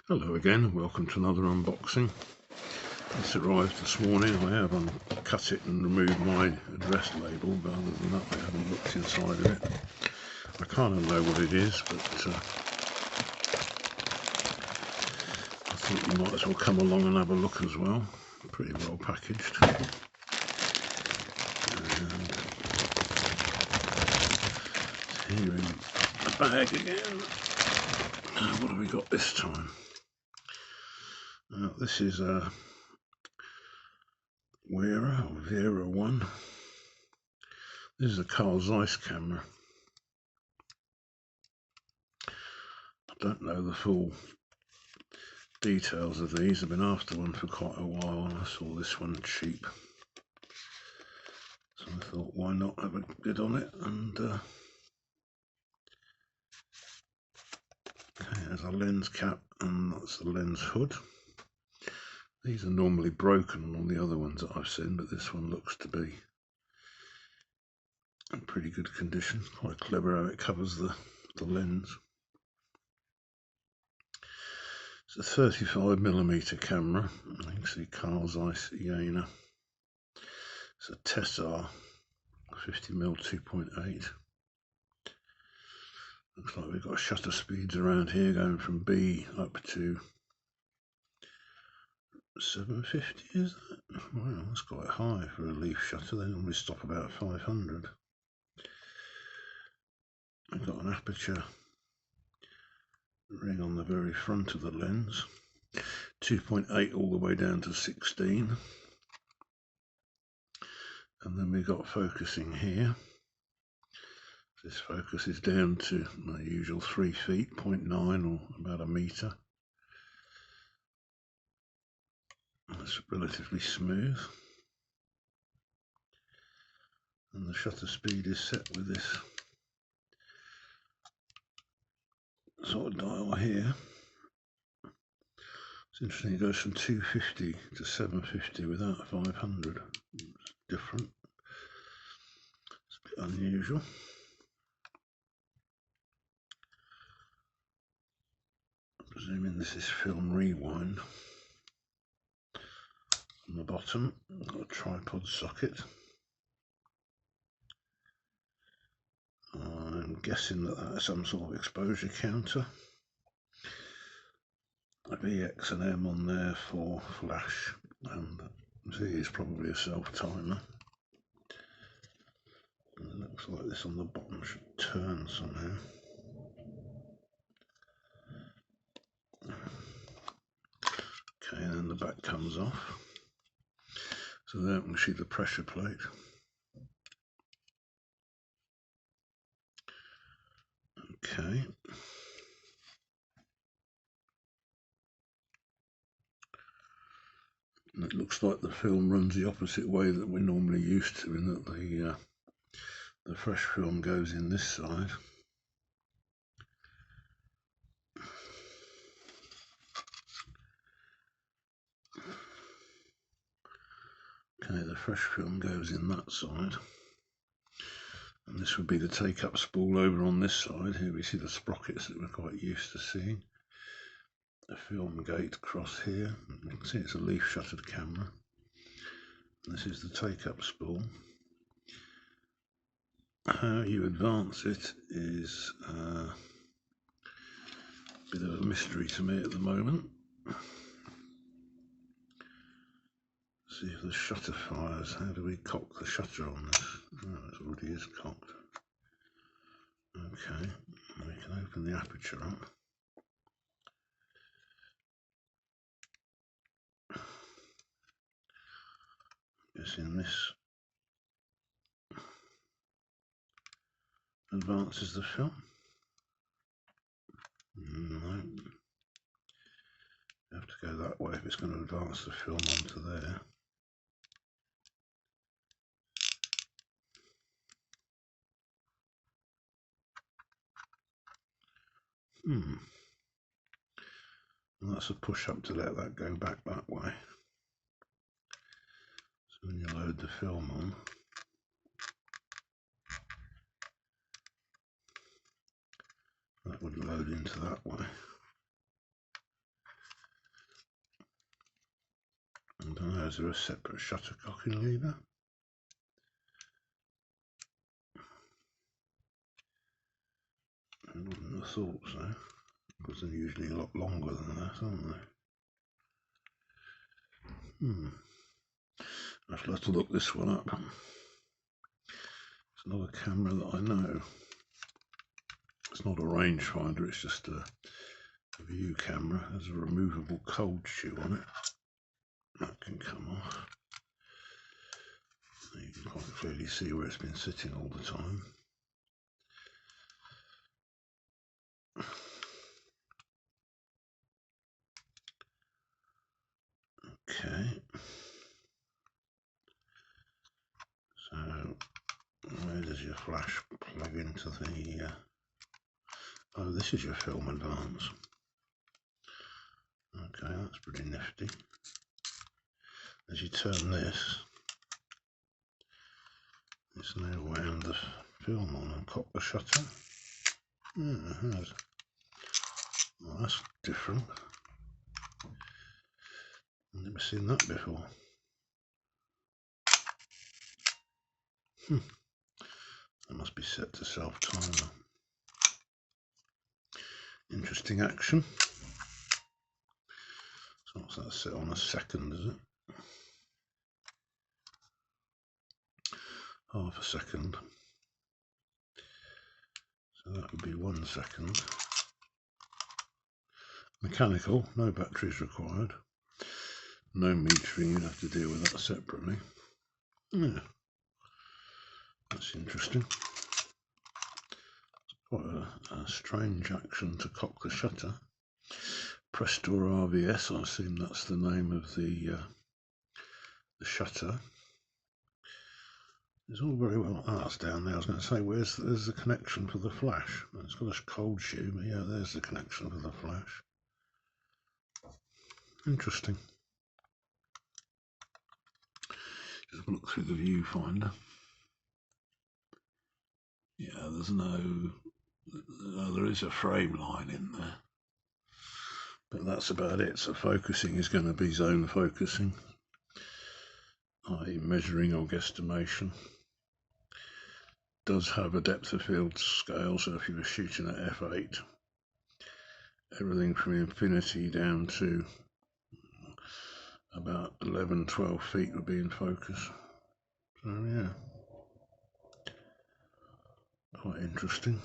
Hello again, welcome to another unboxing. This arrived this morning. I have cut it and removed my address label, but other than that I haven't looked inside of it. I kind of know what it is, but I thought you might as well come along and have a look as well. Pretty well packaged. And here in the bag again. What have we got this time? This is a Werra1. This is a Carl Zeiss camera. I don't know the full details of these. I've been after one for quite a while and I saw this one cheap. So I thought, why not have a bid on it? And okay, there's a lens cap and that's the lens hood. These are normally broken on the other ones that I've seen, but this one looks to be in pretty good condition. Quite clever how it covers the lens. It's a 35mm camera. You can see Carl Zeiss Werra1. It's a Tessar 50mm 2.8. Looks like we've got shutter speeds around here going from B up to 750, is that? Wow, that's quite high for a leaf shutter. They normally stop about 500. I've got an aperture ring on the very front of the lens. 2.8 all the way down to 16. And then we've got focusing here. This focus is down to my usual 3 feet, 0.9 or about a metre. It's relatively smooth. And the shutter speed is set with this sort of dial here. It's interesting, it goes from 250 to 750 without 500. It's different. It's a bit unusual. Presuming this is film rewind. On the bottom, I've got a tripod socket. I'm guessing that that's some sort of exposure counter. A VX and M on there for flash, and Z is probably a self-timer. And it looks like this on the bottom should turn somehow. Okay, and then the back comes off. So there we can see the pressure plate. Okay. And it looks like the film runs the opposite way that we're normally used to, in that the fresh film goes in this side. Okay, the fresh film goes in that side. And this would be the take-up spool over on this side. Here we see the sprockets that we're quite used to seeing. The film gate across here. You can see it's a leaf shuttered camera. And this is the take-up spool. How you advance it is a bit of a mystery to me at the moment. See if the shutter fires. How do we cock the shutter on this? Oh, it already is cocked. Okay, we can open the aperture up. Guessing this advances the film. No. You have to go that way if it's going to advance the film onto there. And that's a push up to let that go back that way. So when you load the film on, that would load into that way. is there a separate shutter cocking lever? I wouldn't have thought so, because they're usually a lot longer than that, aren't they? I shall have to look this one up. It's not a camera that I know. It's not a rangefinder, it's just a view camera. There's a removable cold shoe on it. That can come off. You can quite clearly see where it's been sitting all the time. Okay. So, where does your flash plug into the... oh, this is your film advance. Okay, that's pretty nifty. As you turn this, it's now wound the film on and cock the shutter. Yeah, it has. Well, that's different. I've never seen that before. That must be set to self-timer. Interesting action. So what's that set on? A second, is it? Half a second. So that would be 1 second. Mechanical, no batteries required. No metering, you'd have to deal with that separately. Yeah, that's interesting. It's quite a strange action to cock the shutter. Presto RVS, I assume that's the name of the shutter. It's all very well. Ah, it's down there. I was going to say, there's the connection for the flash? It's got a cold shoe, but yeah, there's the connection for the flash. Interesting. Just look through the viewfinder. Yeah, there's there is a frame line in there, but that's about it. So focusing is going to be zone focusing, i.e. measuring or guesstimation. Does have a depth of field scale, so if you were shooting at f8, everything from infinity down to about 11-12 feet would be in focus. So yeah, quite interesting.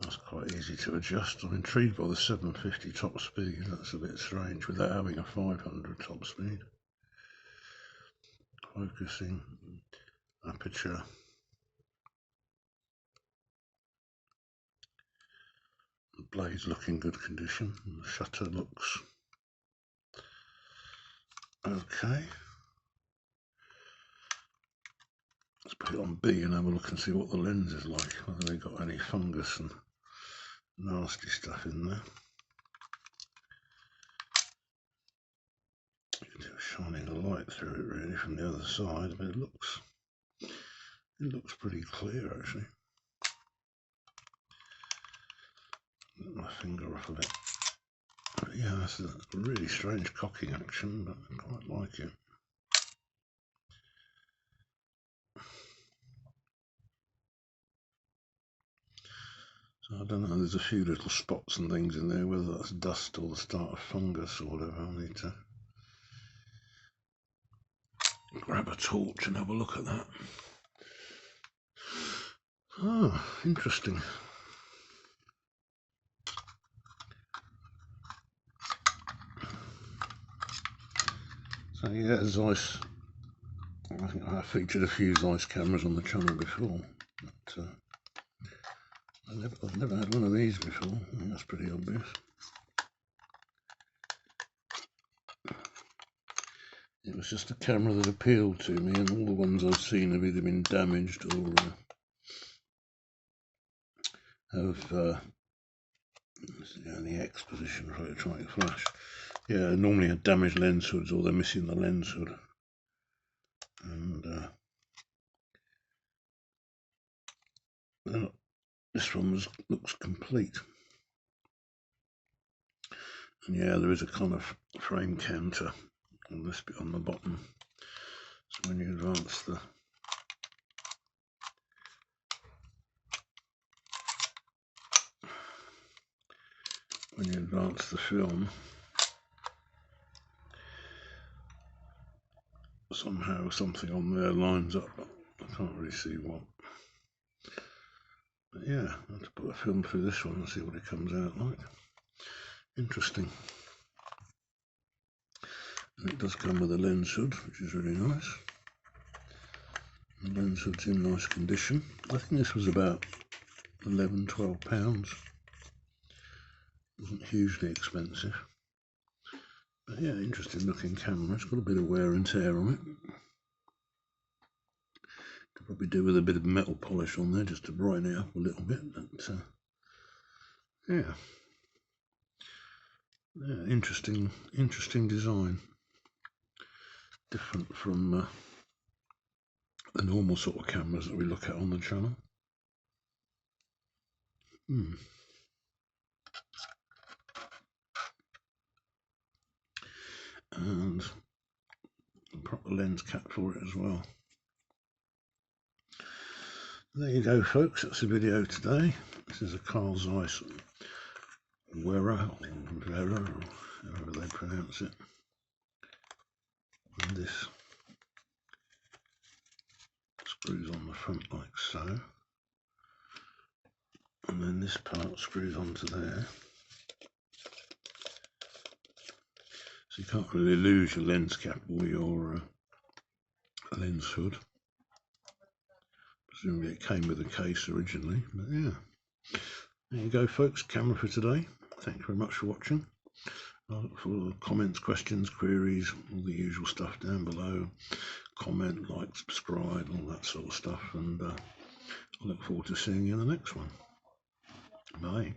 That's quite easy to adjust. I'm intrigued by the 750 top speed. That's a bit strange without having a 500 top speed. Focusing, aperture. The blades look in good condition. And the shutter looks okay. Let's put it on B and have a look and see what the lens is like, whether they've got any fungus and nasty stuff in there. You can do shining a light through it really from the other side, but it looks pretty clear actually. Get my finger off of it. But yeah, that's a really strange cocking action, but I quite like it. So I don't know, there's a few little spots and things in there, whether that's dust or the start of fungus or whatever. I'll need to grab a torch and have a look at that. Oh, interesting. So yeah, Zeiss, I think I have featured a few Zeiss cameras on the channel before, but I've never had one of these before. I think that's pretty obvious. It was just a camera that appealed to me, and all the ones I've seen have either been damaged or have the X position phototropic flash. Yeah, normally had damaged lens hoods, or they're missing the lens hood. And this one looks complete. And yeah, there is a kind of frame counter and this bit on the bottom. So when you advance the film, somehow something on there lines up. I can't really see what. But yeah, I have to put a film through this one and see what it comes out like. Interesting. And it does come with a lens hood, which is really nice. The lens hood's in nice condition. I think this was about £11–12. Wasn't hugely expensive. But yeah, interesting looking camera. It's got a bit of wear and tear on it. Could probably do with a bit of metal polish on there just to brighten it up a little bit. But yeah, interesting design. Different from the normal sort of cameras that we look at on the channel. And a proper lens cap for it as well. There you go, folks. That's the video today. This is a Zeiss Werra, or Werra, or however they pronounce it. And this screws on the front like so. And then this part screws onto there. So you can't really lose your lens cap or your lens hood. Presumably it came with a case originally, but yeah. There you go, folks. Camera for today. Thank you very much for watching. I look for comments, questions, queries, all the usual stuff down below. Comment, like, subscribe, all that sort of stuff. And I look forward to seeing you in the next one. Bye.